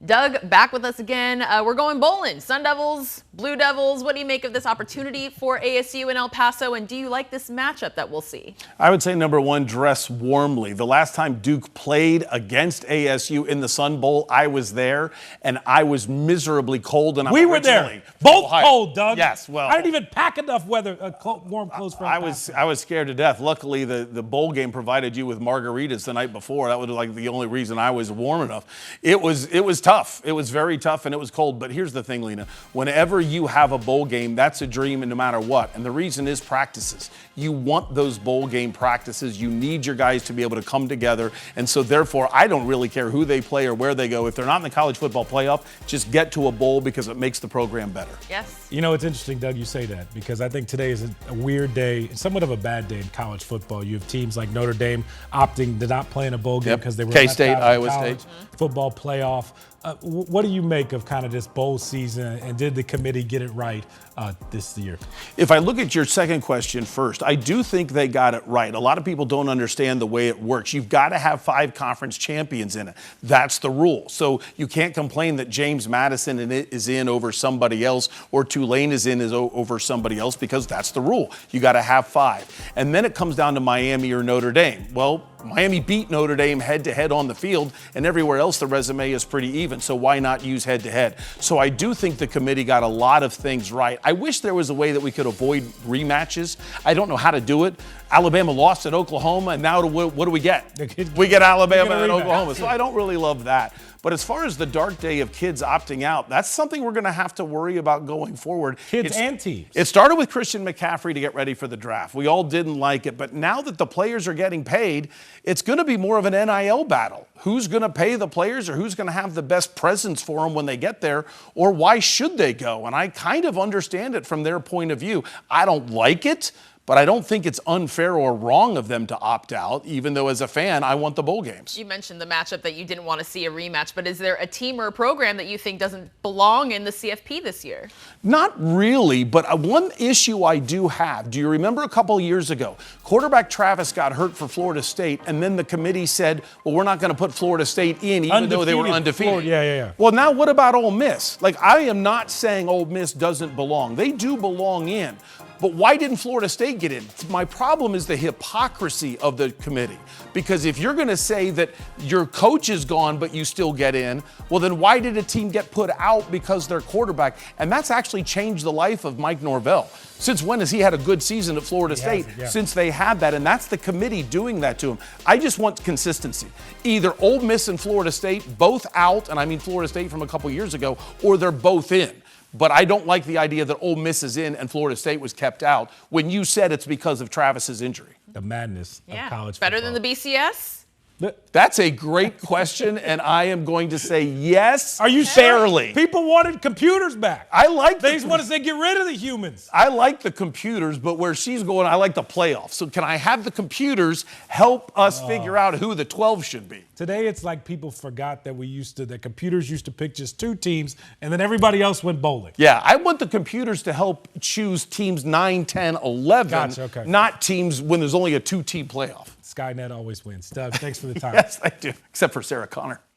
Doug, back with us again. We're going bowling. Sun Devils, Blue Devils. What do you make of this opportunity for ASU and El Paso? And do you like this matchup that we'll see? I would say, number one, dress warmly. The last time Duke played against ASU in the Sun Bowl, I was there, and I was miserably cold. And we were there. Both cold, Doug. Yes, well. I didn't even pack enough warm clothes for I was scared to death. Luckily, the bowl game provided you with margaritas the night before. That was like the only reason I was warm enough. It was tough. It was very tough, and it was cold. But here's the thing, Lena. Whenever you have a bowl game, that's a dream, and no matter what. And the reason is practices. You want those bowl game practices. You need your guys to be able to come together. And so, therefore, I don't really care who they play or where they go. If they're not in the college football playoff, just get to a bowl because it makes the program better. Yes. You know, it's interesting, Doug, you say that, because I think today is a weird day, somewhat of a bad day in college football. You have teams like Notre Dame opting to not play in a bowl game because they were K-State, Iowa State football playoff. What do you make of kind of this bowl season, and did the committee get it right this year? If I look at your second question first, I do think they got it right. A lot of people don't understand the way it works. You've got to have 5 conference champions in it. That's the rule. So you can't complain that James Madison is in over somebody else or Tulane is in over somebody else, because that's the rule. You got to have 5. And then it comes down to Miami or Notre Dame. Well, Miami beat Notre Dame head-to-head on the field, and everywhere else the resume is pretty even, so why not use head-to-head? So I do think the committee got a lot of things right. I wish there was a way that we could avoid rematches. I don't know how to do it. Alabama lost at Oklahoma, and now what do we get? We get Alabama and Oklahoma, so I don't really love that. But as far as the dark day of kids opting out, that's something we're going to have to worry about going forward. Kids and teams. It started with Christian McCaffrey to get ready for the draft. We all didn't like it, but now that the players are getting paid, it's going to be more of an NIL battle. Who's going to pay the players, or who's going to have the best presence for them when they get there, or why should they go? And I kind of understand it from their point of view. I don't like it, but I don't think it's unfair or wrong of them to opt out, even though as a fan, I want the bowl games. You mentioned the matchup that you didn't want to see a rematch, but is there a team or a program that you think doesn't belong in the CFP this year? Not really, but one issue I do have. Do you remember a couple years ago, quarterback Travis got hurt for Florida State, and then the committee said, well, we're not going to put Florida State in, even though they were undefeated. Yeah. Well, now what about Ole Miss? Like, I am not saying Ole Miss doesn't belong. They do belong in. But why didn't Florida State get in? My problem is the hypocrisy of the committee. Because if you're going to say that your coach is gone but you still get in, well, then why did a team get put out because their quarterback? And that's actually changed the life of Mike Norvell. Since when has he had a good season at Florida State? Since they had that, and that's the committee doing that to him. I just want consistency. Either Ole Miss and Florida State both out, and I mean Florida State from a couple years ago, or they're both in. But I don't like the idea that Ole Miss is in and Florida State was kept out when you said it's because of Travis's injury. The madness of college football. Better than the BCS? That's a great question, and I am going to say yes. Are you fairly? People wanted computers back. They just want to say get rid of the humans. I like the computers, but where she's going, I like the playoffs. So can I have the computers help us figure out who the 12 should be? Today it's like people forgot that that computers used to pick just 2 teams, and then everybody else went bowling. Yeah, I want the computers to help choose teams 9, 10, 11, Gotcha, okay. Not teams when there's only a 2-team playoff. Skynet always wins. Doug, thanks for the time. Yes, I do, except for Sarah Connor.